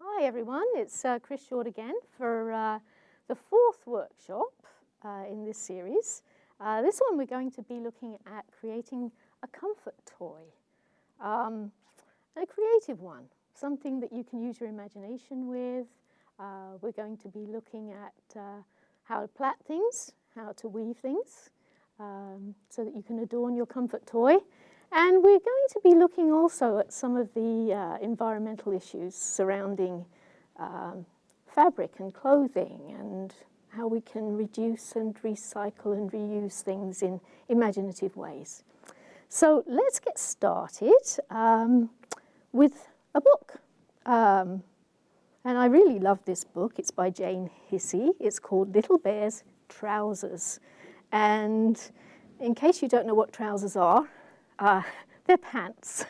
Hi everyone, it's Chris Short again for the fourth workshop in this series. This one we're going to be looking at creating a comfort toy, a creative one, something that you can use your imagination with. We're going to be looking at how to plait things, how to weave things, so that you can adorn your comfort toy. And we're going to be looking also at some of the environmental issues surrounding fabric and clothing and how we can reduce and recycle and reuse things in imaginative ways. So let's get started with a book. And I really love this book. It's by Jane Hissey. It's called Little Bear's Trousers. And in case you don't know what trousers are, they're pants.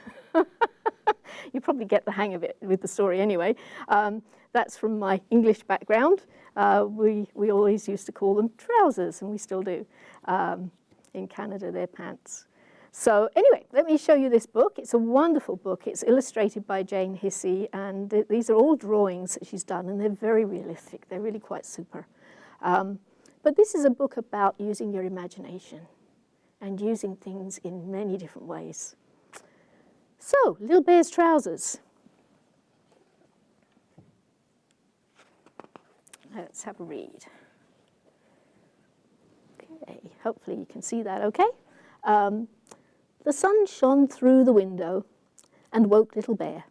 You probably get the hang of it with the story anyway. That's from my English background. We always used to call them trousers, and we still do. In Canada, they're pants. So anyway, let me show you this book. It's a wonderful book. It's illustrated by Jane Hissey, and these are all drawings that she's done, and they're very realistic. They're really quite super. But this is a book about using your imagination and using things in many different ways. So, Little Bear's Trousers. Let's have a read. Okay, hopefully you can see that okay. The sun shone through the window and woke Little Bear.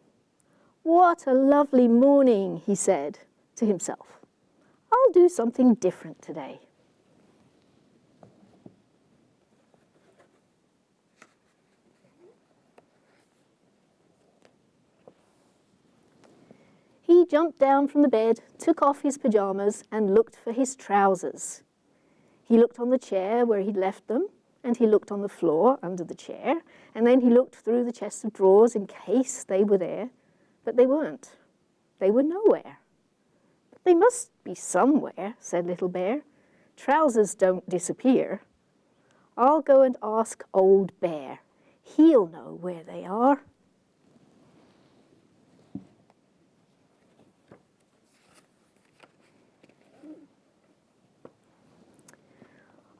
"What a lovely morning," he said to himself. "I'll do something different today." He jumped down from the bed, took off his pajamas, and looked for his trousers. He looked on the chair where he'd left them, and he looked on the floor under the chair, and then he looked through the chest of drawers in case they were there, but they weren't. They were nowhere. "But they must be somewhere," said Little Bear. "Trousers don't disappear. I'll go and ask Old Bear. He'll know where they are."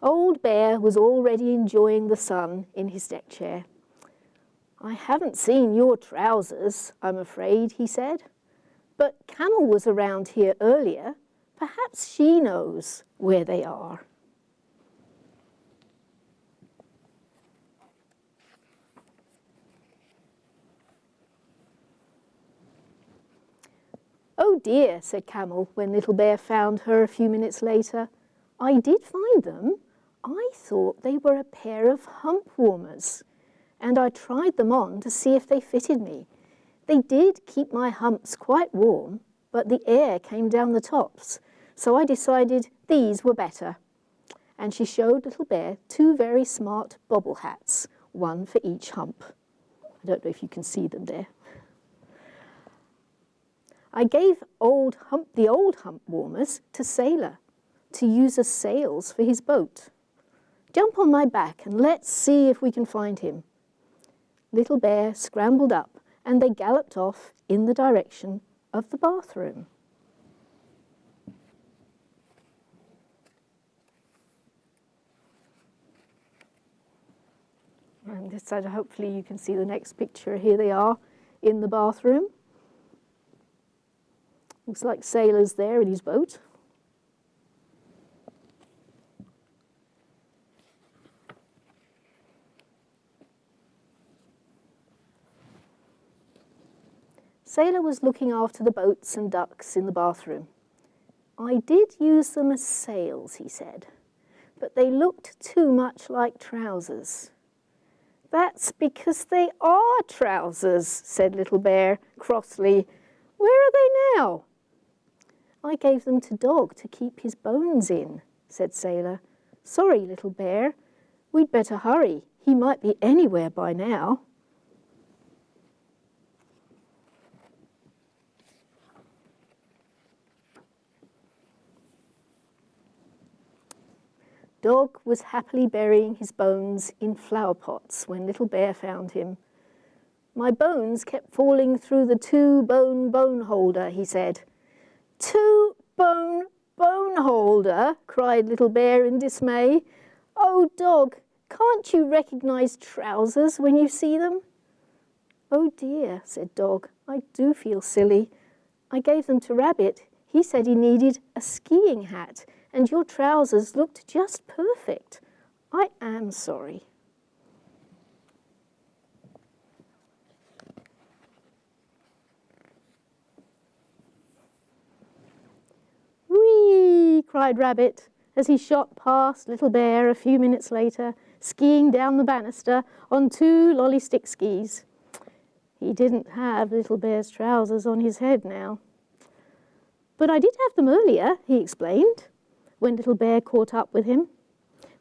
Old Bear was already enjoying the sun in his deck chair. "I haven't seen your trousers, I'm afraid," he said. "But Camel was around here earlier. Perhaps she knows where they are." "Oh dear," said Camel when Little Bear found her a few minutes later. "I did find them. I thought they were a pair of hump warmers, and I tried them on to see if they fitted me. They did keep my humps quite warm, but the air came down the tops, so I decided these were better." And she showed Little Bear two very smart bobble hats, one for each hump. I don't know if you can see them there. "I gave the old hump warmers to Sailor to use as sails for his boat. Jump on my back and let's see if we can find him." Little Bear scrambled up and they galloped off in the direction of the bathroom. And this side, hopefully you can see the next picture. Here they are in the bathroom. Looks like Sailor's there in his boat. Sailor was looking after the boats and ducks in the bathroom. "I did use them as sails," he said, "but they looked too much like trousers." "That's because they are trousers," said Little Bear crossly. "Where are they now?" "I gave them to Dog to keep his bones in," said Sailor. "Sorry, Little Bear. We'd better hurry. He might be anywhere by now." Dog was happily burying his bones in flower pots when Little Bear found him. My bones kept falling through the two-bone holder, he said. Two-bone holder, cried Little Bear in dismay. Oh, Dog, can't you recognize trousers when you see them? Oh dear, said Dog, I do feel silly. I gave them to Rabbit. He said he needed a skiing hat, and your trousers looked just perfect. I am sorry. Whee! Cried Rabbit as he shot past Little Bear a few minutes later, skiing down the banister on two lolly-stick skis. He didn't have Little Bear's trousers on his head now. But I did have them earlier, he explained, when Little Bear caught up with him.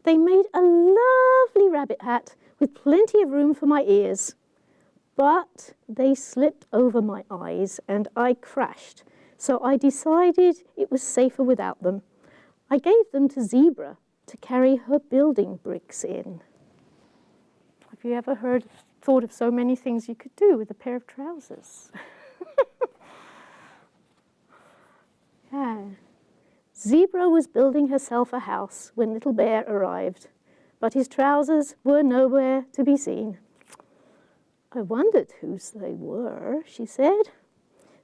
They made a lovely rabbit hat with plenty of room for my ears. But they slipped over my eyes and I crashed, so I decided it was safer without them. I gave them to Zebra to carry her building bricks in. Have you ever thought of so many things you could do with a pair of trousers? Yeah. Zebra was building herself a house when Little Bear arrived, but his trousers were nowhere to be seen. I wondered whose they were, she said.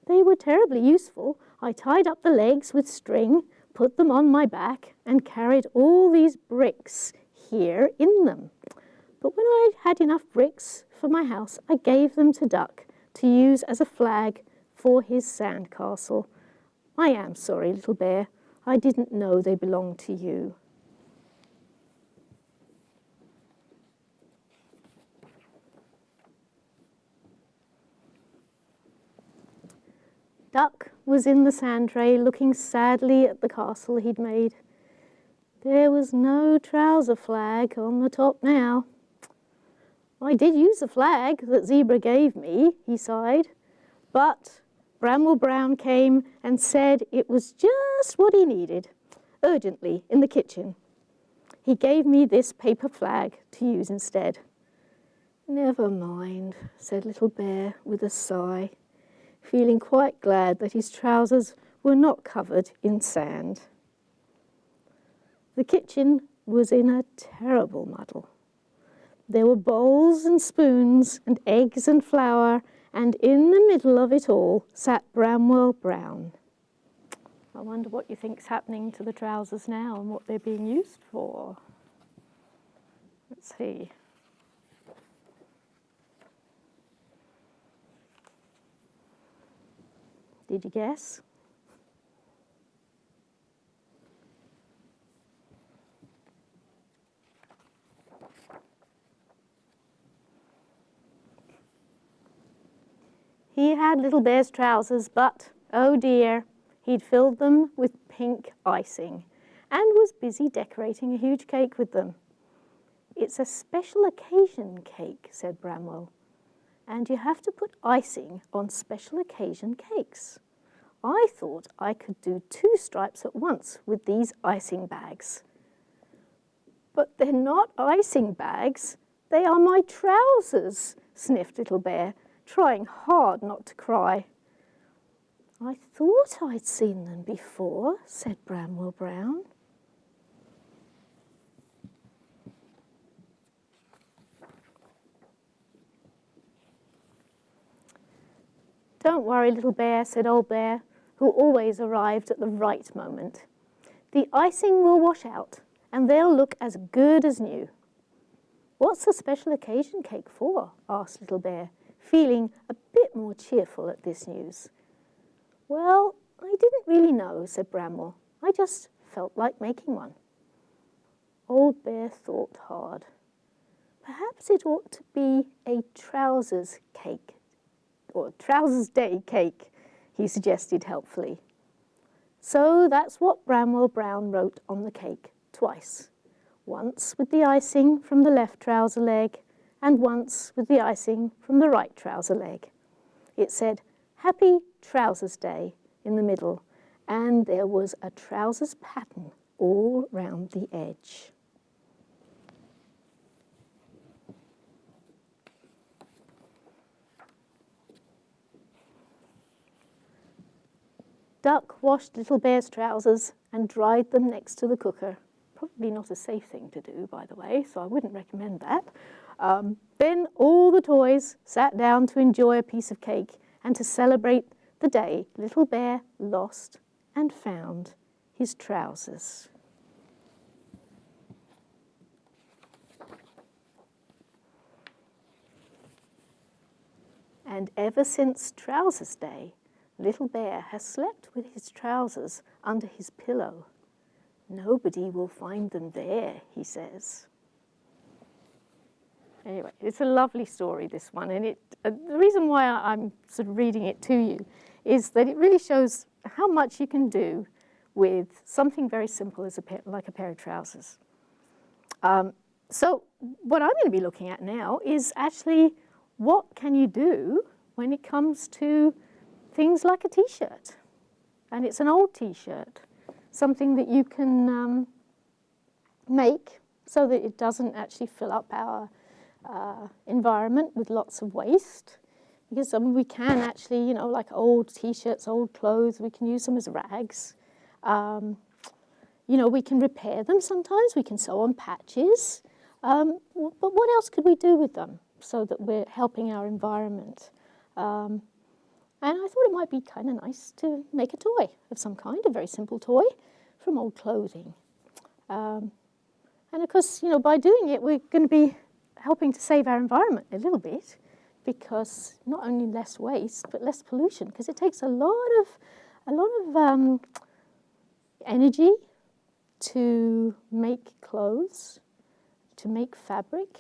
They were terribly useful. I tied up the legs with string, put them on my back, and carried all these bricks here in them. But when I had enough bricks for my house, I gave them to Duck to use as a flag for his sandcastle. I am sorry, Little Bear. I didn't know they belonged to you. Duck was in the sand tray looking sadly at the castle he'd made. There was no trouser flag on the top now. I did use the flag that Zebra gave me, he sighed, but Bramwell Brown came and said it was just what he needed, urgently, in the kitchen. He gave me this paper flag to use instead. Never mind, said Little Bear with a sigh, feeling quite glad that his trousers were not covered in sand. The kitchen was in a terrible muddle. There were bowls and spoons and eggs and flour, and in the middle of it all sat Bramwell Brown. I wonder what you think's happening to the trousers now and what they're being used for. Let's see. Did you guess? He had Little Bear's trousers, but, oh dear, he'd filled them with pink icing and was busy decorating a huge cake with them. It's a special occasion cake, said Bramwell, and you have to put icing on special occasion cakes. I thought I could do 2 stripes at once with these icing bags. But they're not icing bags, they are my trousers, sniffed Little Bear, trying hard not to cry. I thought I'd seen them before, said Bramwell Brown. Don't worry, Little Bear, said Old Bear, who always arrived at the right moment. The icing will wash out, and they'll look as good as new. What's the special occasion cake for? Asked Little Bear, feeling a bit more cheerful at this news. Well, I didn't really know, said Bramwell. I just felt like making one. Old Bear thought hard. Perhaps it ought to be a trousers cake, or Trousers Day cake, he suggested helpfully. So that's what Bramwell Brown wrote on the cake twice. Once with the icing from the left trouser leg and once with the icing from the right trouser leg. It said, Happy Trousers Day in the middle, and there was a trousers pattern all round the edge. Duck washed little bear's trousers and dried them next to the cooker. Probably not a safe thing to do, by the way, so I wouldn't recommend that. Then all the toys sat down to enjoy a piece of cake and to celebrate the day little bear lost and found his trousers. And ever since Trousers Day, little bear has slept with his trousers under his pillow. Nobody will find them there, he says. Anyway, it's a lovely story, this one, and the reason why I'm sort of reading it to you is that it really shows how much you can do with something very simple as like a pair of trousers. So what I'm going to be looking at now is actually what can you do when it comes to things like a t-shirt. And it's an old t-shirt, something that you can make so that it doesn't actually fill up our environment with lots of waste. Because we can actually, you know, like old t-shirts, old clothes, we can use them as rags. You know, we can repair them sometimes, we can sew on patches. But what else could we do with them so that we're helping our environment? And I thought it might be kind of nice to make a toy of some kind, a very simple toy from old clothing. And of course, you know, by doing it, we're going to be helping to save our environment a little bit, because not only less waste, but less pollution, because it takes a lot of energy to make clothes, to make fabric.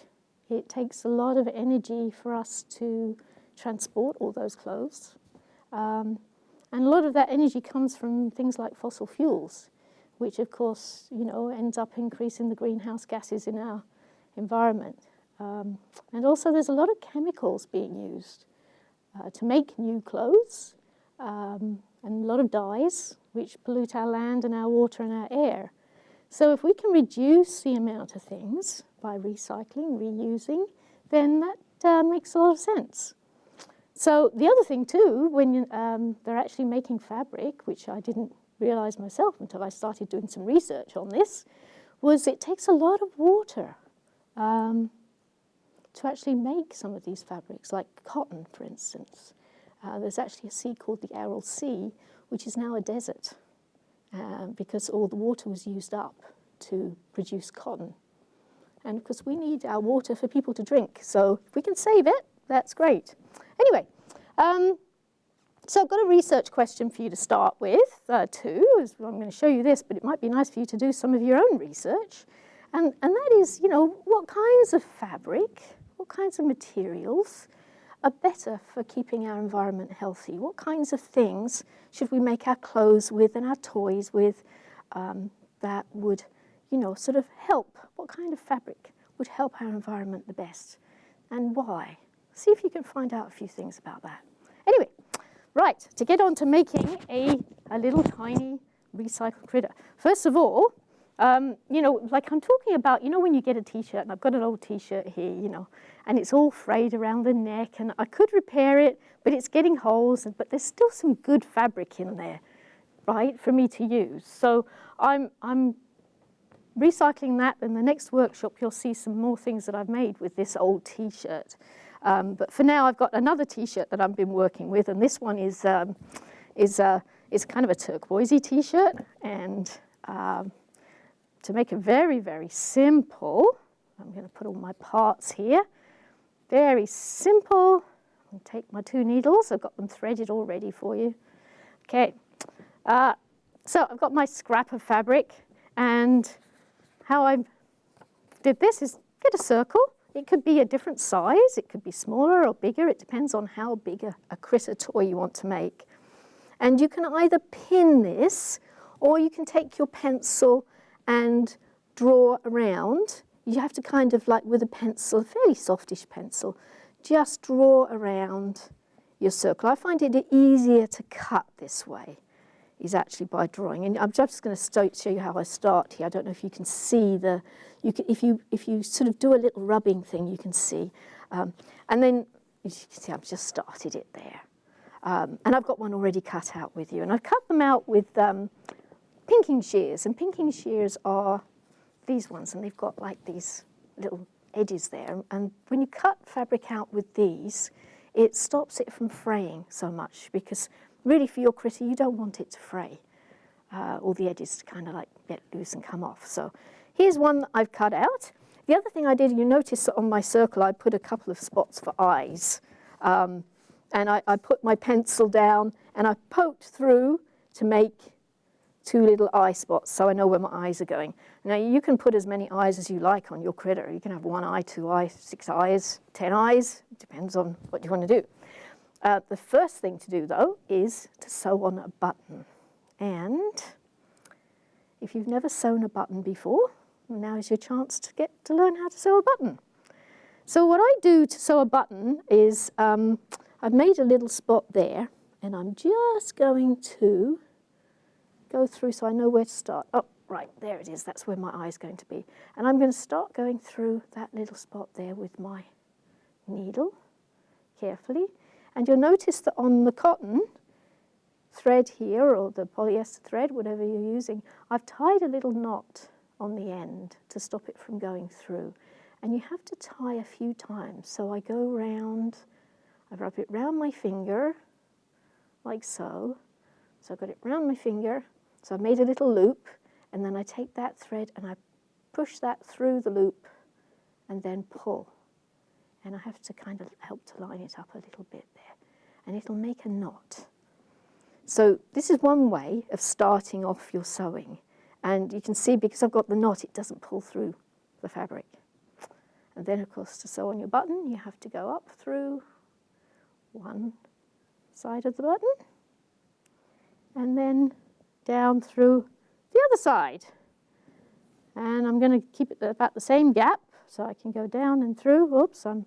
It takes a lot of energy for us to transport all those clothes. And a lot of that energy comes from things like fossil fuels, which of course, you know, ends up increasing the greenhouse gases in our environment. And also there's a lot of chemicals being used to make new clothes, and a lot of dyes which pollute our land and our water and our air. So if we can reduce the amount of things by recycling, reusing, then that makes a lot of sense. So the other thing too, when they're actually making fabric, which I didn't realize myself until I started doing some research on this, was it takes a lot of water to actually make some of these fabrics, like cotton, for instance. There's actually a sea called the Aral Sea, which is now a desert, because all the water was used up to produce cotton. And of course, we need our water for people to drink, so if we can save it, that's great. Anyway, so I've got a research question for you to start with, too. I'm going to show you this, but it might be nice for you to do some of your own research. And that is, you know, what kinds of fabric, what kinds of materials are better for keeping our environment healthy? What kinds of things should we make our clothes with and our toys with that would, you know, sort of help? What kind of fabric would help our environment the best, and why? See if you can find out a few things about that. Anyway, right, to get on to making a little tiny recycled critter. First of all, you know, like I'm talking about, you know, when you get a t-shirt, and I've got an old t-shirt here, you know, and it's all frayed around the neck, and I could repair it, but it's getting holes, but there's still some good fabric in there, right, for me to use. So I'm recycling that. In the next workshop, you'll see some more things that I've made with this old t-shirt. But for now, I've got another t-shirt that I've been working with, and this one is kind of a turquoisey t-shirt, and to make it very, very simple, I'm going to put all my parts here. Very simple. I'll take my 2 needles. I've got them threaded all ready for you. Okay. So I've got my scrap of fabric, and how I did this is get a circle. It could be a different size. It could be smaller or bigger. It depends on how big a critter toy you want to make. And you can either pin this, or you can take your pencil and draw around. You have to kind of, like with a pencil, a fairly softish pencil, just draw around your circle. I find it easier to cut this way, is actually by drawing. And I'm just going to show you how I start here. I don't know if you can see the, if you sort of do a little rubbing thing, you can see. And then, you can see I've just started it there. And I've got one already cut out with you. And I've cut them out with pinking shears. And pinking shears are these ones, and they've got like these little edges there. And when you cut fabric out with these, it stops it from fraying so much, because really for your critter, you don't want it to fray. All the edges to kind of like get loose and come off. So here's one that I've cut out. The other thing I did, you notice that on my circle I put a couple of spots for eyes. And I put my pencil down and I poked through to make 2 little eye spots so I know where my eyes are going. Now you can put as many eyes as you like on your critter. You can have 1 eye, 2 eyes, 6 eyes, 10 eyes. It depends on what you want to do. The first thing to do though is to sew on a button. And if you've never sewn a button before, now is your chance to learn how to sew a button. So what I do to sew a button is I've made a little spot there, and I'm just going to go through so I know where to start. Oh, right, there it is. That's where my eye is going to be. And I'm going to start going through that little spot there with my needle carefully. And you'll notice that on the cotton thread here, or the polyester thread, whatever you're using, I've tied a little knot on the end to stop it from going through. And you have to tie a few times. So I go round, I rub it round my finger, like so. So I've got it round my finger, so I've made a little loop, and then I take that thread and I push that through the loop and then pull. And I have to kind of help to line it up a little bit there. And it'll make a knot. So this is one way of starting off your sewing. And you can see, because I've got the knot, it doesn't pull through the fabric. And then, of course, to sew on your button, you have to go up through one side of the button and then down through the other side. And I'm going to keep it about the same gap so I can go down and through. Oops, I have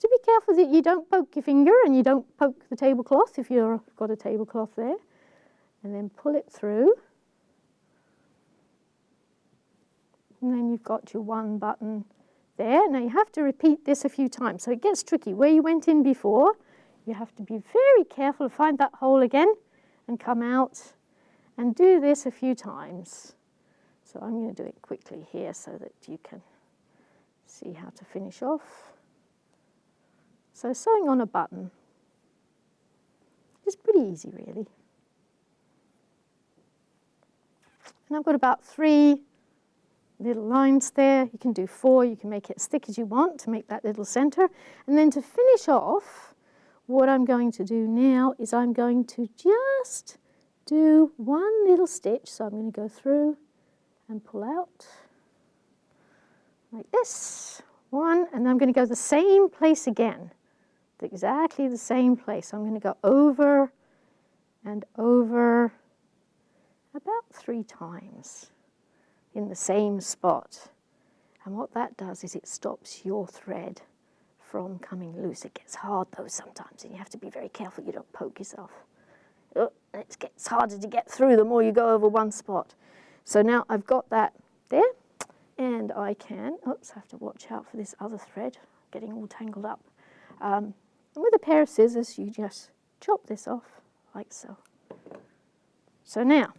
to be careful that you don't poke your finger and you don't poke the tablecloth if you've got a tablecloth there. And then pull it through. And then you've got your one button there. Now you have to repeat this a few times, so it gets tricky. Where you went in before, you have to be very careful to find that hole again and come out and do this a few times. So I'm going to do it quickly here so that you can see how to finish off. So sewing on a button is pretty easy, really. And I've got about 3 little lines there. You can do 4. You can make it as thick as you want to make that little center. And then to finish off, what I'm going to do now is I'm going to just do 1 little stitch. So I'm going to go through and pull out like this. 1, and then I'm going to go the same place again, exactly the same place. I'm going to go over and over about 3 times in the same spot. And what that does is it stops your thread from coming loose. It gets hard though sometimes, and you have to be very careful you don't poke yourself. Oh, it gets harder to get through the more you go over one spot. So now I've got that there, and I can, oops, I have to watch out for this other thread getting all tangled up. And with a pair of scissors, you just chop this off like so. So now,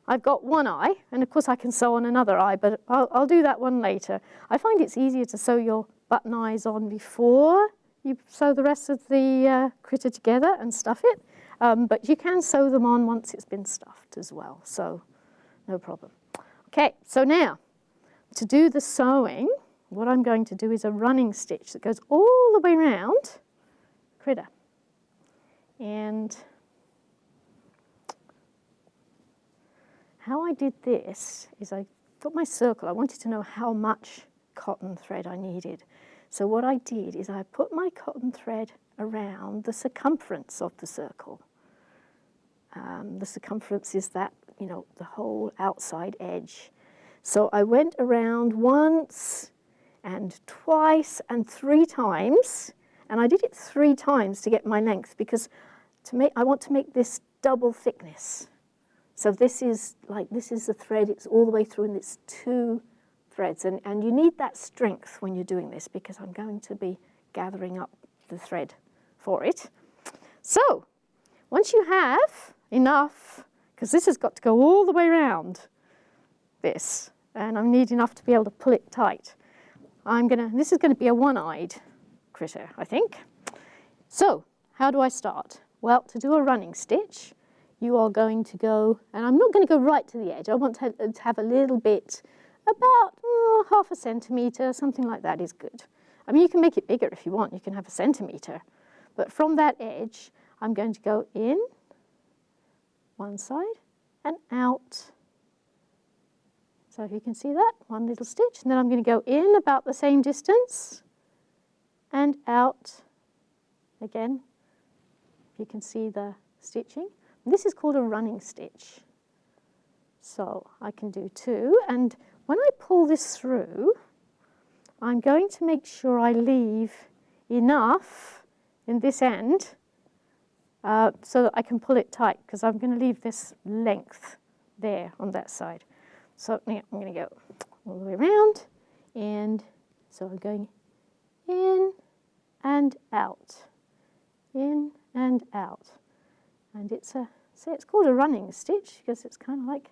I've got one eye, and of course I can sew on another eye, but I'll do that one later. I find it's easier to sew your button eyes on before you sew the rest of the critter together and stuff it, but you can sew them on once it's been stuffed as well, so no problem. Okay, so now, to do the sewing, what I'm going to do is a running stitch that goes all the way around the critter. And how I did this is I got my circle. I wanted to know how much cotton thread I needed. So what I did is I put my cotton thread around the circumference of the circle. The circumference is that, you know, the whole outside edge. So I went around once and twice and 3 times, and I did it 3 times to get my length, because I want to make this double thickness. So this is the thread, it's all the way through, and it's 2 threads. And you need that strength when you're doing this, because I'm going to be gathering up the thread for it. So Once you have enough, because this has got to go all the way around this, and I need enough to be able to pull it tight. This is going to be a one-eyed critter, I think. So, how do I start? Well, to do a running stitch, you are going to go, and I'm not going to go right to the edge. I want to have a little bit, about half a centimetre, something like that is good. I mean, you can make it bigger if you want. You can have a centimetre. But from that edge, I'm going to go in one side and out. So if you can see that, one little stitch. And then I'm going to go in about the same distance and out again. You can see the stitching. This is called a running stitch. So I can do two. And when I pull this through, I'm going to make sure I leave enough in this end so that I can pull it tight, because I'm going to leave this length there on that side. So now I'm going to go all the way around, and so I'm going in and out, in and out. And it's called a running stitch because it's kind of like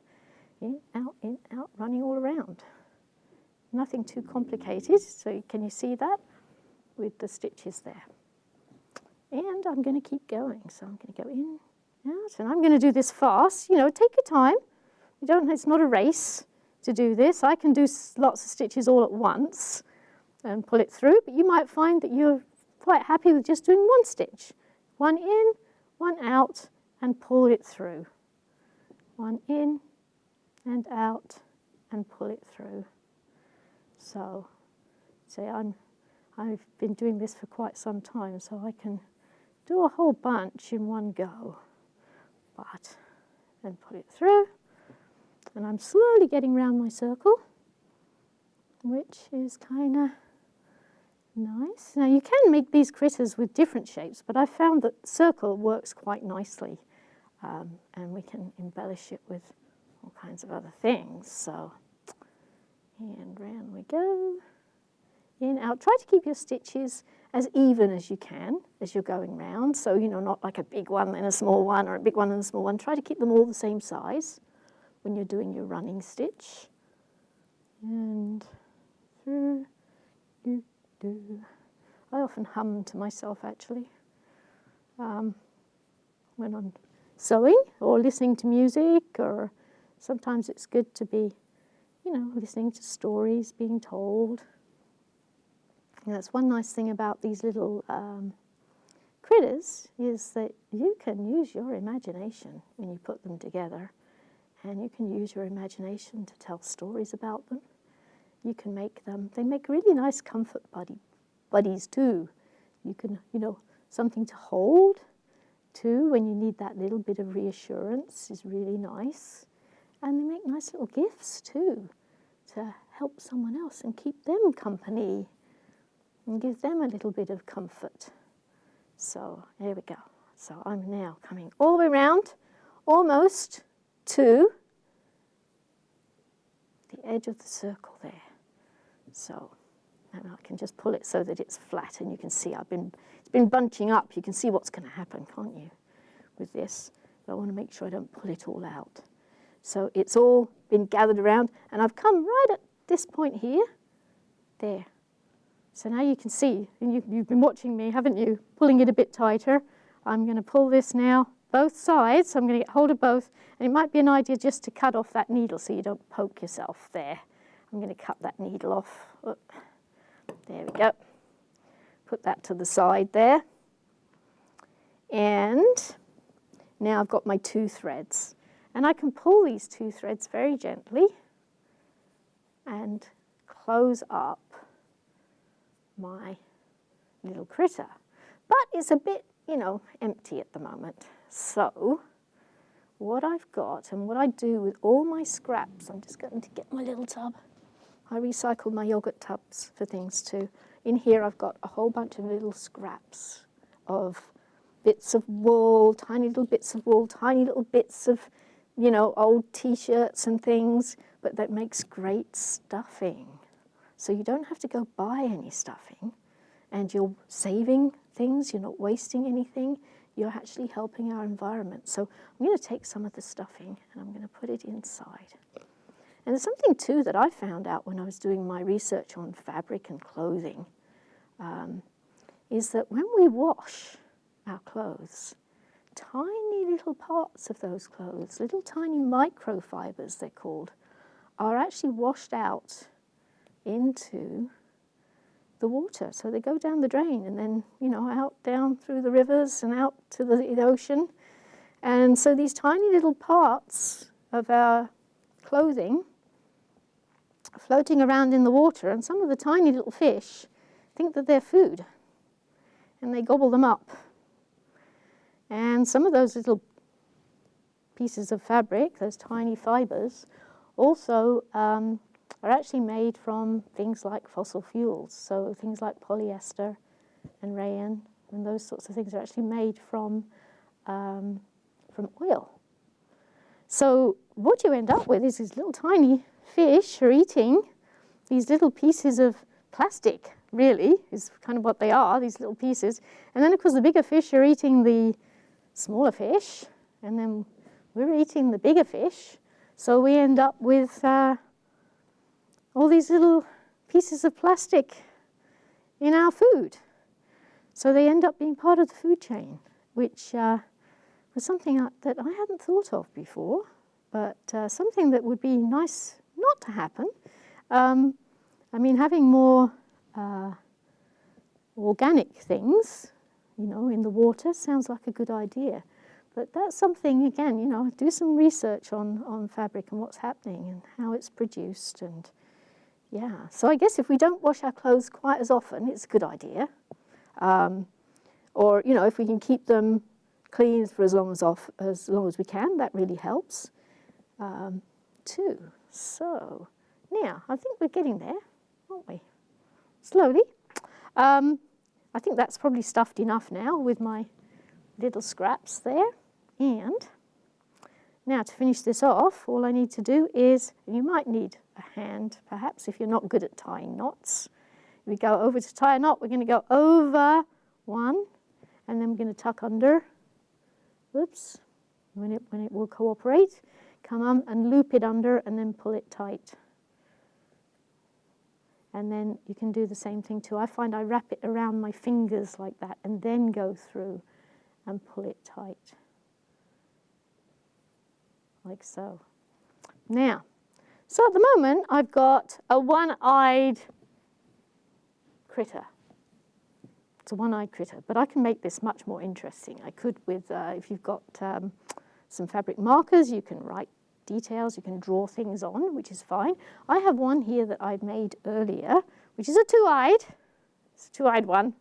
in, out, running all around. Nothing too complicated, so can you see that with the stitches there? And I'm going to keep going, so I'm going to go in, out, and I'm going to do this fast. You know, take your time. It's not a race to do this. I can do lots of stitches all at once and pull it through, but you might find that you're quite happy with just doing one stitch. One in, one out, and pull it through. One in and out and pull it through. So, I've been doing this for quite some time, so I can do a whole bunch in one go. And put it through. And I'm slowly getting round my circle, which is kind of nice. Now you can make these critters with different shapes, but I found that circle works quite nicely. And we can embellish it with all kinds of other things. So, and round we go. In, out. Try to keep your stitches as even as you can as you're going round. So, you know, not like a big one and a small one, or a big one and a small one. Try to keep them all the same size when you're doing your running stitch. And through, do, do. I often hum to myself, actually, when I'm sewing or listening to music, or sometimes it's good to be, you know, listening to stories being told. And that's one nice thing about these little critters, is that you can use your imagination when you put them together. And you can use your imagination to tell stories about them. You can make them, they make really nice comfort buddies too. You can, you know, something to hold too when you need that little bit of reassurance is really nice. And they make nice little gifts too, to help someone else and keep them company and give them a little bit of comfort. So there we go. So I'm now coming all the way around, almost to the edge of the circle there. So, and I can just pull it so that it's flat, and you can see it's been bunching up. You can see what's going to happen, can't you, with this? But I want to make sure I don't pull it all out. So it's all been gathered around, and I've come right at this point here, there. So now you can see, and you've been watching me, haven't you, pulling it a bit tighter. I'm going to pull this now, both sides. So I'm going to get hold of both, and it might be an idea just to cut off that needle so you don't poke yourself there. I'm going to cut that needle off. Oh, there we go. Put that to the side there. And now I've got my 2 threads. And I can pull these 2 threads very gently and close up my little critter. But it's a bit, you know, empty at the moment. So what I've got, and what I do with all my scraps, I'm just going to get my little tub. I recycle my yogurt tubs for things too. In here I've got a whole bunch of little scraps of bits of wool, tiny little bits of wool, tiny little bits of, you know, old t-shirts and things, but that makes great stuffing. So you don't have to go buy any stuffing, and you're saving things, you're not wasting anything. you're actually helping our environment. So I'm going to take some of the stuffing and I'm going to put it inside. And there's something too that I found out when I was doing my research on fabric and clothing, is that when we wash our clothes, tiny little parts of those clothes, little tiny microfibers they're called, are actually washed out into the water. So they go down the drain and then, out down through the rivers and out to the ocean. And so these tiny little parts of our clothing are floating around in the water, and some of the tiny little fish think that they're food, and they gobble them up. And some of those little pieces of fabric, those tiny fibers, also are actually made from things like fossil fuels. So things like polyester and rayon and those sorts of things are actually made from oil. So what you end up with is these little tiny fish are eating these little pieces of plastic, really, is kind of what they are, these little pieces. And then, of course, the bigger fish are eating the smaller fish, and then we're eating the bigger fish. So we end up with all these little pieces of plastic in our food. So they end up being part of the food chain, which was something that I hadn't thought of before, but something that would be nice not to happen. I mean, having more organic things, in the water sounds like a good idea. But that's something, again, do some research on fabric and what's happening and how it's produced. And yeah, so I guess if we don't wash our clothes quite as often, it's a good idea. Or, if we can keep them clean for as long as we can, that really helps too. So now, I think we're getting there, aren't we? Slowly. I think that's probably stuffed enough now with my little scraps there. And now to finish this off, all I need to do is, and you might need a hand perhaps if you're not good at tying knots. We go over to tie a knot, we're going to go over one, and then we're going to tuck under. Oops, when it will cooperate, come on and loop it under and then pull it tight. And then you can do the same thing too. I find I wrap it around my fingers like that and then go through and pull it tight. Like so. Now, so at the moment I've got a one-eyed critter. It's a one-eyed critter, but I can make this much more interesting. I could with, if you've got some fabric markers, you can write details, you can draw things on, which is fine. I have one here that I made earlier, which is a two-eyed. It's a two-eyed one.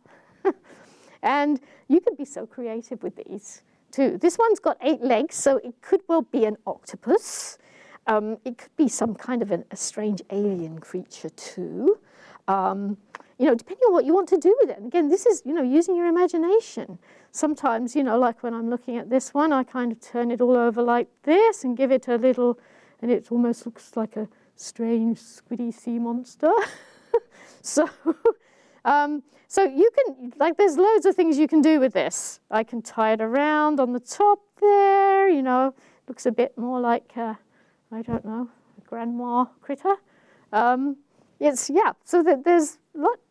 And you can be so creative with these too. This one's got 8 legs, so it could well be an octopus. It could be some kind of a strange alien creature too. Depending on what you want to do with it. And again, this is, using your imagination. Sometimes, like when I'm looking at this one, I kind of turn it all over like this and give it a little, and it almost looks like a strange squiddy sea monster. So you can, there's loads of things you can do with this. I can tie it around on the top there, looks a bit more like, I don't know, a grandma critter. So there's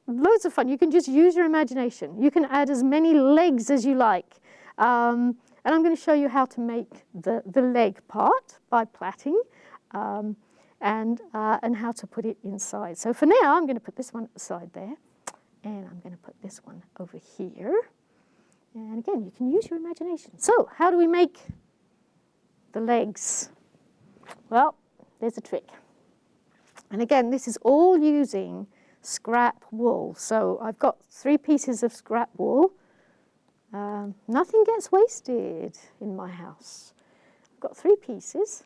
loads of fun. You can just use your imagination. You can add as many legs as you like. And I'm going to show you how to make the leg part by plaiting and how to put it inside. So for now, I'm going to put this one at the side there. And I'm going to put this one over here. And again, you can use your imagination. So how do we make the legs? Well, there's a trick. And again, this is all using scrap wool. So I've got 3 pieces of scrap wool. Nothing gets wasted in my house. I've got 3 pieces,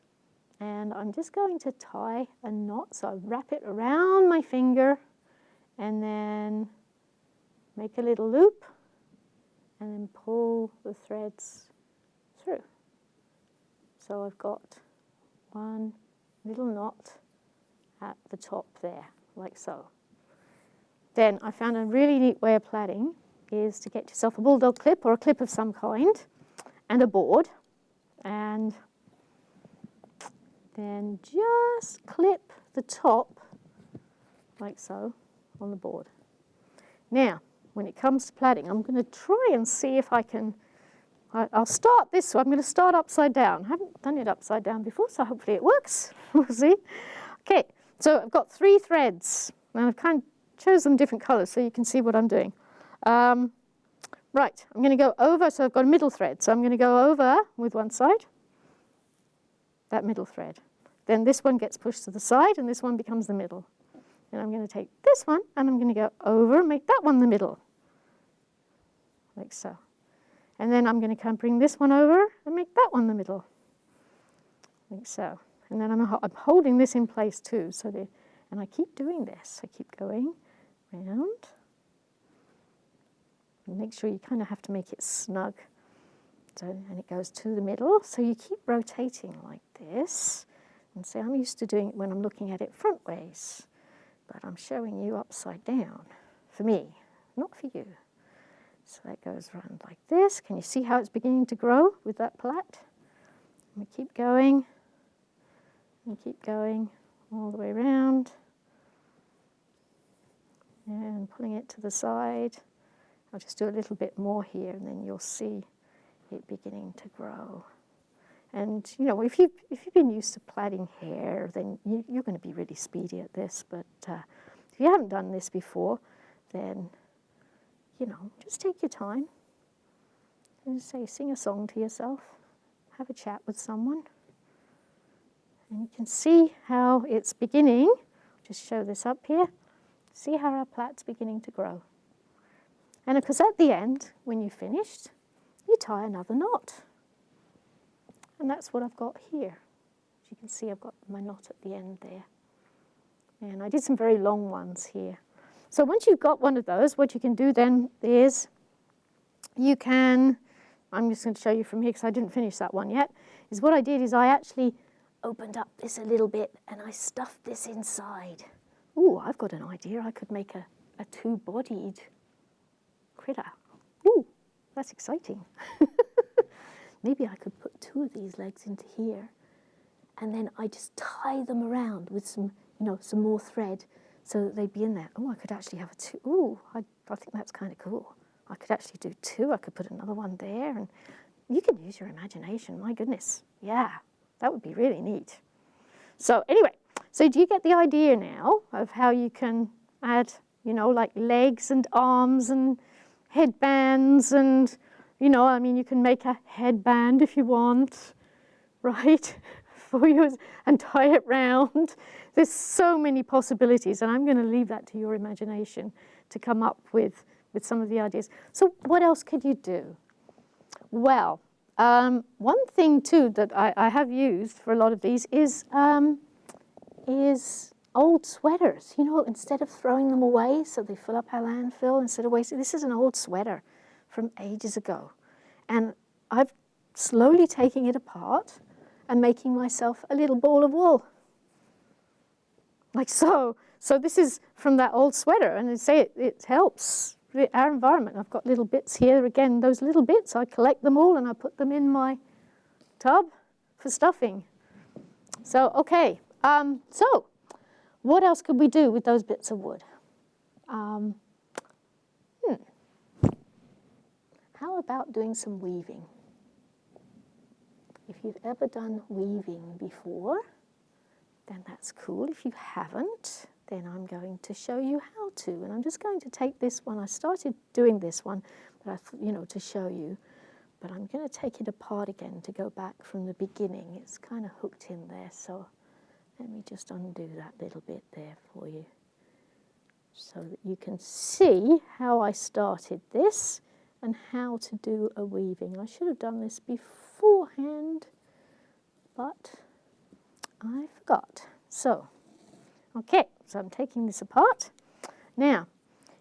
and I'm just going to tie a knot. So I wrap it around my finger, and then make a little loop, and then pull the threads through. So I've got one little knot at the top there, like so. Then I found a really neat way of plaiting. is to get yourself a bulldog clip or a clip of some kind and a board, and then just clip the top like so on the board. Now, when it comes to plaiting, I'm going to try and see if I can, I'll start this way. I'm going to start upside down. I haven't done it upside down before, so hopefully it works. We'll see. Okay, so I've got 3 threads, and I've kind of chosen different colors so you can see what I'm doing. Right, I'm going to go over, so I've got a middle thread. So I'm going to go over with one side, that middle thread. Then this one gets pushed to the side, and this one becomes the middle. And I'm going to take this one, and I'm going to go over and make that one the middle, like so. And then I'm going to come bring this one over and make that one the middle, like so. And then I'm holding this in place too, and I keep doing this. I keep going round. And make sure you kind of have to make it snug. So, and it goes to the middle. So you keep rotating like this. And see, I'm used to doing it when I'm looking at it front ways. But I'm showing you upside down, for me, not for you. So that goes around like this. Can you see how it's beginning to grow with that plait? And we keep going, and keep going all the way around. And pulling it to the side. I'll just do a little bit more here, and then you'll see it beginning to grow. And, you know, if you've been used to plaiting hair, then you're going to be really speedy at this. But if you haven't done this before, then, you know, just take your time. And say, sing a song to yourself. Have a chat with someone. And you can see how it's beginning. Just show this up here. See how our plait's beginning to grow. And of course, at the end, when you've finished, you tie another knot. And that's what I've got here. As you can see, I've got my knot at the end there. And I did some very long ones here. So once you've got one of those, what you can do then is you can, I'm just going to show you from here because I didn't finish that one yet, is what I did is I actually opened up this a little bit and I stuffed this inside. Ooh, I've got an idea. I could make a 2-bodied critter. Ooh, that's exciting. Maybe I could put 2 of these legs into here, and then I just tie them around with some, you know, some more thread so that they'd be in there. Oh, I could actually have a 2. Ooh, I think that's kind of cool. I could actually do 2. I could put another one there, and you can use your imagination. My goodness, yeah, that would be really neat. So anyway, so do you get the idea now of how you can add, you know, like legs and arms and headbands and, you know, I mean, you can make a headband if you want, right, for you, and tie it round. There's so many possibilities, and I'm going to leave that to your imagination to come up with some of the ideas. So what else could you do? Well, one thing too that I have used for a lot of these is old sweaters. You know, instead of throwing them away so they fill up our landfill, instead of wasting, this is an old sweater from ages ago. And I've slowly taken it apart and making myself a little ball of wool. Like so. So this is from that old sweater, and they say it helps our environment. I've got little bits here. Again, those little bits, I collect them all and I put them in my tub for stuffing. So, okay. So what else could we do with those bits of wood? How about doing some weaving? If you've ever done weaving before, then that's cool. If you haven't, then I'm going to show you how to. And I'm just going to take this one. I started doing this one, but to show you. But I'm going to take it apart again to go back from the beginning. It's kind of hooked in there, so let me just undo that little bit there for you so that you can see how I started this and how to do a weaving. I should have done this beforehand, but I forgot. So, okay, so I'm taking this apart. Now,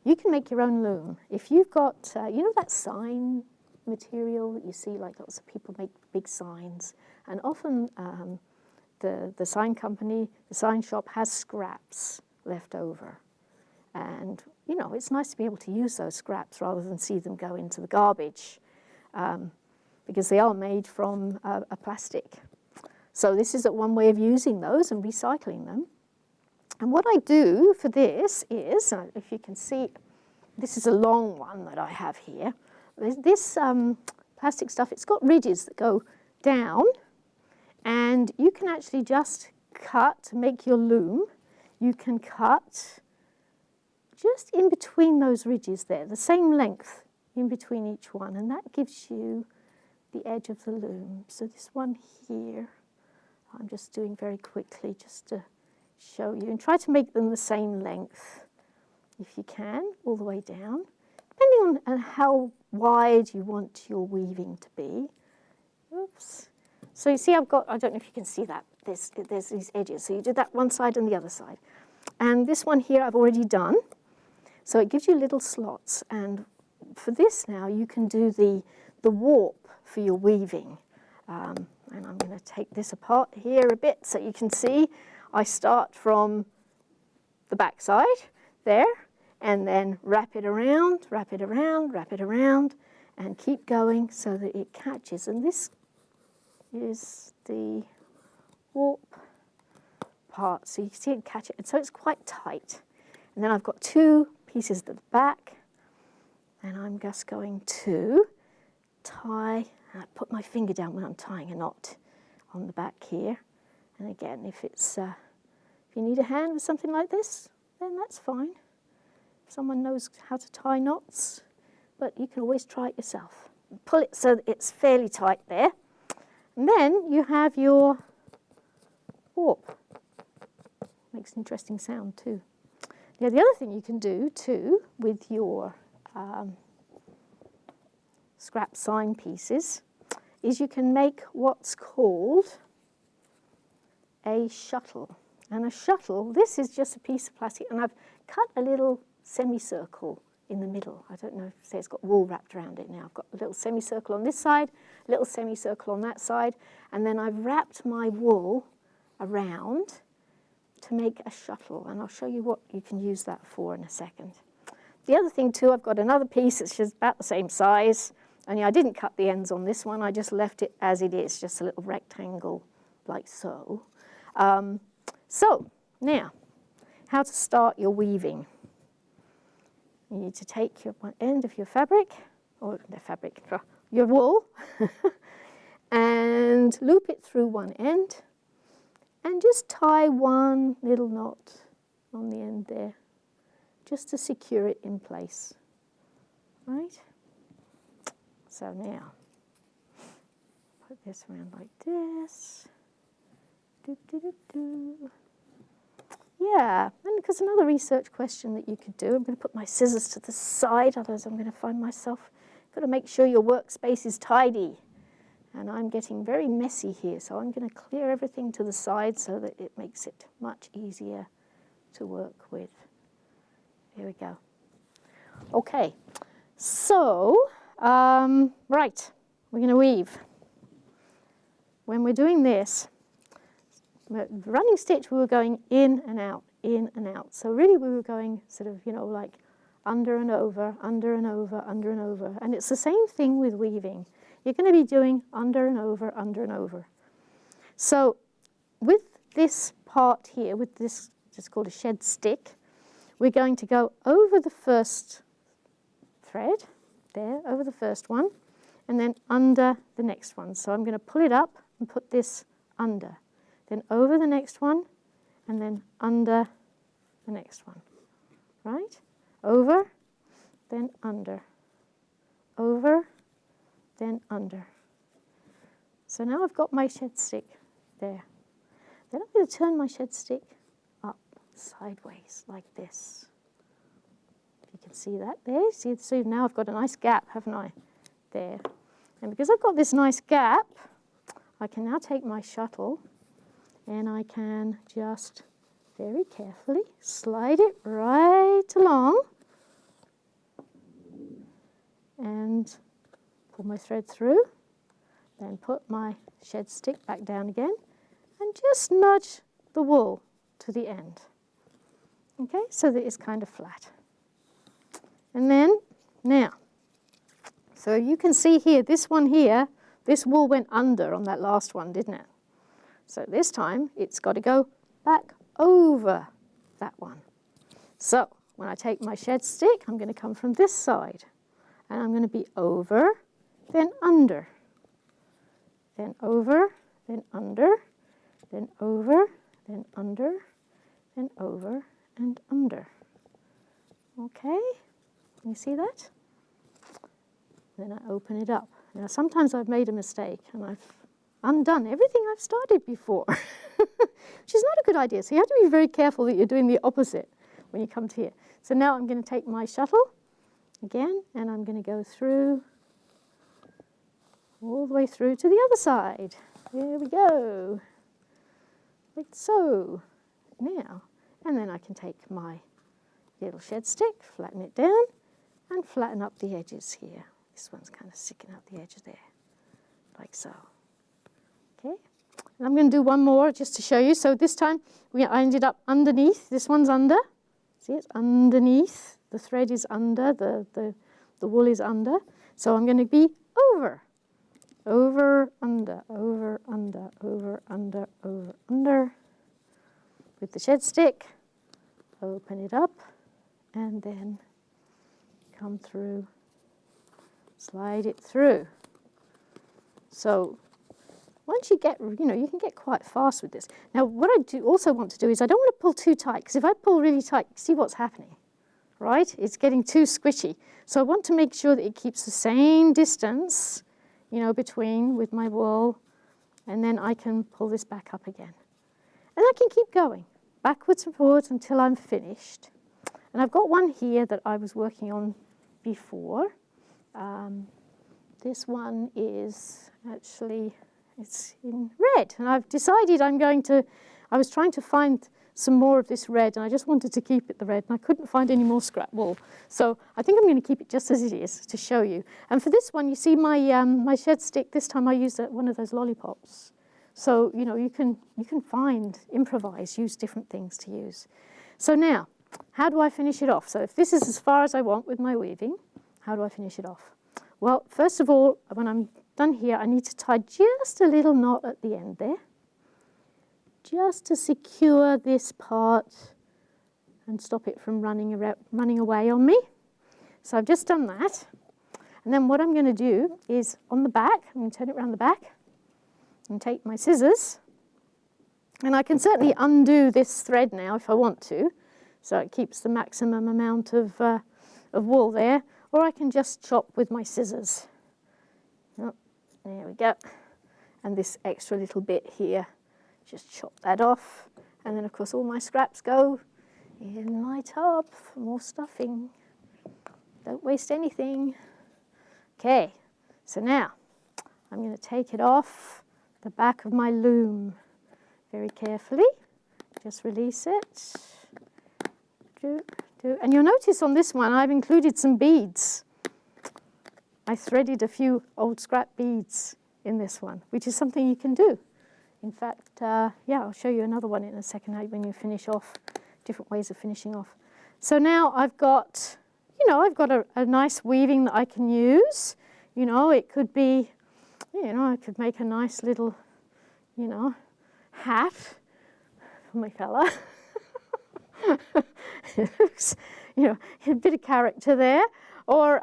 you can make your own loom. If you've got, you know that sign material that you see, like lots of people make big signs, and often the sign company, the sign shop has scraps left over. And you know, it's nice to be able to use those scraps rather than see them go into the garbage, because they are made from a plastic. So this is one way of using those and recycling them. And what I do for this is, if you can see, this is a long one that I have here. This plastic stuff, it's got ridges that go down, and you can actually just cut to make your loom. You can cut just in between those ridges there, the same length in between each one, and that gives you the edge of the loom. So this one here, I'm just doing very quickly just to show you, and try to make them the same length if you can, all the way down, depending on how wide you want your weaving to be. Oops. So you see I've got, I don't know if you can see that, there's these edges. So you do that one side and the other side. And this one here I've already done. So it gives you little slots. And for this now, you can do the warp for your weaving. And I'm going to take this apart here a bit so you can see. I start from the back side there, and then wrap it around, wrap it around, wrap it around, and keep going so that it catches. And this is the warp part. So you can see it catch it. And so it's quite tight. And then I've got two pieces at the back, and I'm just going to tie, and I put my finger down when I'm tying a knot on the back here. And again, if you need a hand with something like this, then that's fine. Someone knows how to tie knots, but you can always try it yourself. Pull it so that it's fairly tight there. And then you have your warp. Makes an interesting sound too. Now the other thing you can do too with your scrap sign pieces is you can make what's called a shuttle. And a shuttle, this is just a piece of plastic, and I've cut a little semicircle in the middle. I don't know, say it's got wool wrapped around it now. I've got a little semicircle on this side, a little semicircle on that side, and then I've wrapped my wool around to make a shuttle, and I'll show you what you can use that for in a second. The other thing too, I've got another piece that's just about the same size, and I didn't cut the ends on this one, I just left it as it is, just a little rectangle like so. So now, how to start your weaving. You need to take your one end of your fabric, or the fabric, your wool, and loop it through one end, and just tie one little knot on the end there, just to secure it in place, right? So now, put this around like this. Yeah, and because another research question that you could do, I'm going to put my scissors to the side, otherwise I'm going to find myself, got to make sure your workspace is tidy. And I'm getting very messy here, so I'm going to clear everything to the side so that it makes it much easier to work with. Here we go. Okay, so, right, we're going to weave. When we're doing this, running stitch, we were going in and out, in and out. So really we were going sort of, you know, like under and over, under and over, under and over. And it's the same thing with weaving. You're going to be doing under and over, under and over. So with this part here, with this, just called a shed stick, we're going to go over the first thread, there, over the first one, and then under the next one. So I'm going to pull it up and put this under. Then over the next one, and then under the next one, right? Over, then under, over, then under. So now I've got my shed stick there. Then I'm going to turn my shed stick up sideways like this. If you can see that there, see, so now I've got a nice gap, haven't I? There. And because I've got this nice gap, I can now take my shuttle and I can just very carefully slide it right along and pull my thread through, then put my shed stick back down again and just nudge the wool to the end. Okay, so that it's kind of flat. And then, now, so you can see here, this one here, this wool went under on that last one, didn't it? So this time, it's got to go back over that one. So when I take my shed stick, I'm going to come from this side. And I'm going to be over, then under. Then over, then under, then over, then under, then over, and under. Okay, you see that? Then I open it up. Now sometimes I've made a mistake and I've undone everything I've started before, which is not a good idea. So you have to be very careful that you're doing the opposite when you come to here. So now I'm going to take my shuttle again, and I'm going to go through, all the way through to the other side. There we go, like so. Now, and then I can take my little shed stick, flatten it down, and flatten up the edges here. This one's kind of sticking out the edge there, like so. Okay, and I'm going to do one more just to show you. So this time I ended up underneath. This one's under. See, it's underneath. The thread is under. The wool is under. So I'm going to be over. Over, under, over, under, over, under, over, under. With the shed stick, open it up, and then come through, slide it through. So once you get, you can get quite fast with this. Now, what I do also want to do is I don't want to pull too tight, because if I pull really tight, see what's happening, right? It's getting too squishy. So I want to make sure that it keeps the same distance, between with my wool, and then I can pull this back up again. And I can keep going, backwards and forwards until I'm finished. And I've got one here that I was working on before. This one is actually, it's in red. And I've decided I was trying to find some more of this red, and I just wanted to keep it the red, and I couldn't find any more scrap wool. So I think I'm going to keep it just as it is to show you. And for this one, you see my shed stick, this time I used one of those lollipops. So, you can improvise, use different things to use. So now, how do I finish it off? So if this is as far as I want with my weaving, how do I finish it off? Well, first of all, when I'm done here, I need to tie just a little knot at the end there, just to secure this part and stop it from running away on me. So I've just done that. And then what I'm going to do is on the back, I'm going to turn it around the back and take my scissors. And I can certainly undo this thread now if I want to, so it keeps the maximum amount of wool there. Or I can just chop with my scissors. Oh, there we go. And this extra little bit here, just chop that off. And then, of course, all my scraps go in my tub for more stuffing. Don't waste anything. Okay, so now I'm going to take it off the back of my loom very carefully. Just release it. And you'll notice on this one I've included some beads. I threaded a few old scrap beads in this one, which is something you can do. In fact, I'll show you another one in a second when you finish off, different ways of finishing off. So now I've got, a nice weaving that I can use. It could be, I could make a nice little, hat for my fella. A bit of character there. Or,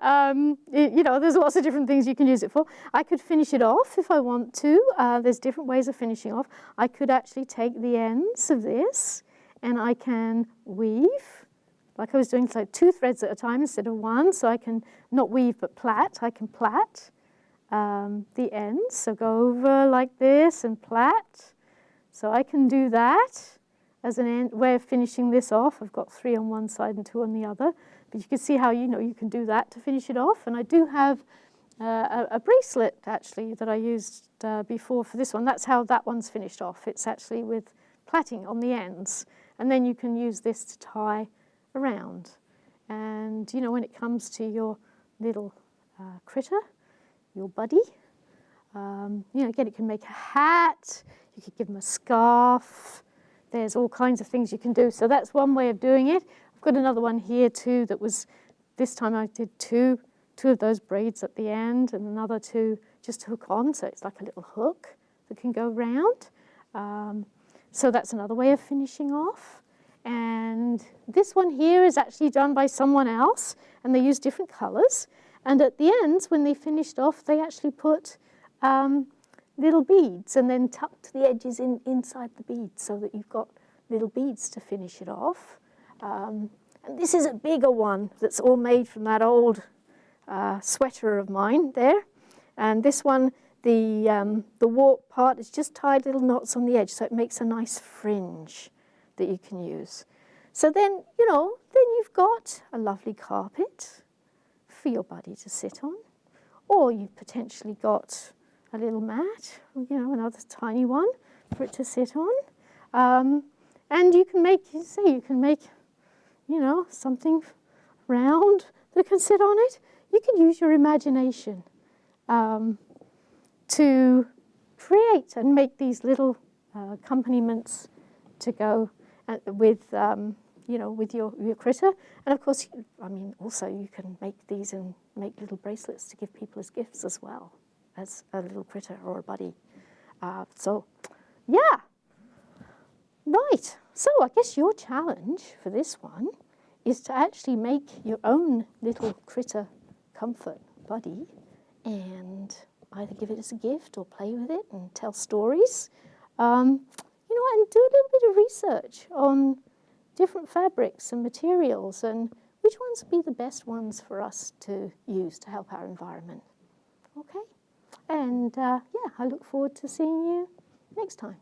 there's lots of different things you can use it for. I could finish it off if I want to. There's different ways of finishing off. I could actually take the ends of this and I can weave, like I was doing, like 2 threads at a time instead of 1. So I can not weave but plait. I can plait the ends. So go over like this and plait. So I can do that as an way of finishing this off. I've got 3 on one side and 2 on the other. But you can see how, you can do that to finish it off. And I do have a bracelet, actually, that I used before for this one. That's how that one's finished off. It's actually with plaiting on the ends. And then you can use this to tie around. And, when it comes to your little critter, your buddy, again, it can make a hat. You could give them a scarf. There's all kinds of things you can do. So that's one way of doing it. I've got another one here too that was this time I did two of those braids at the end and another two just hook on, so it's like a little hook that can go round. So that's another way of finishing off. And this one here is actually done by someone else, and they use different colours. And at the ends, when they finished off, they actually put little beads and then tucked the edges inside the beads so that you've got little beads to finish it off. And this is a bigger one that's all made from that old sweater of mine there. And this one, the warp part is just tied little knots on the edge, so it makes a nice fringe that you can use. So then, you know, then you've got a lovely carpet for your buddy to sit on, or you've potentially got a little mat, you know, another tiny one for it to sit on. And you can make, you know, something round that can sit on it. You can use your imagination to create and make these little accompaniments to go with, you know, with your critter. And of course, I mean, also you can make these and make little bracelets to give people as gifts as well, as a little critter or a buddy. So, yeah. Right. So I guess your challenge for this one is to actually make your own little critter comfort buddy and either give it as a gift or play with it and tell stories. You know, and do a little bit of research on different fabrics and materials and which ones would be the best ones for us to use to help our environment. Okay? And yeah, I look forward to seeing you next time.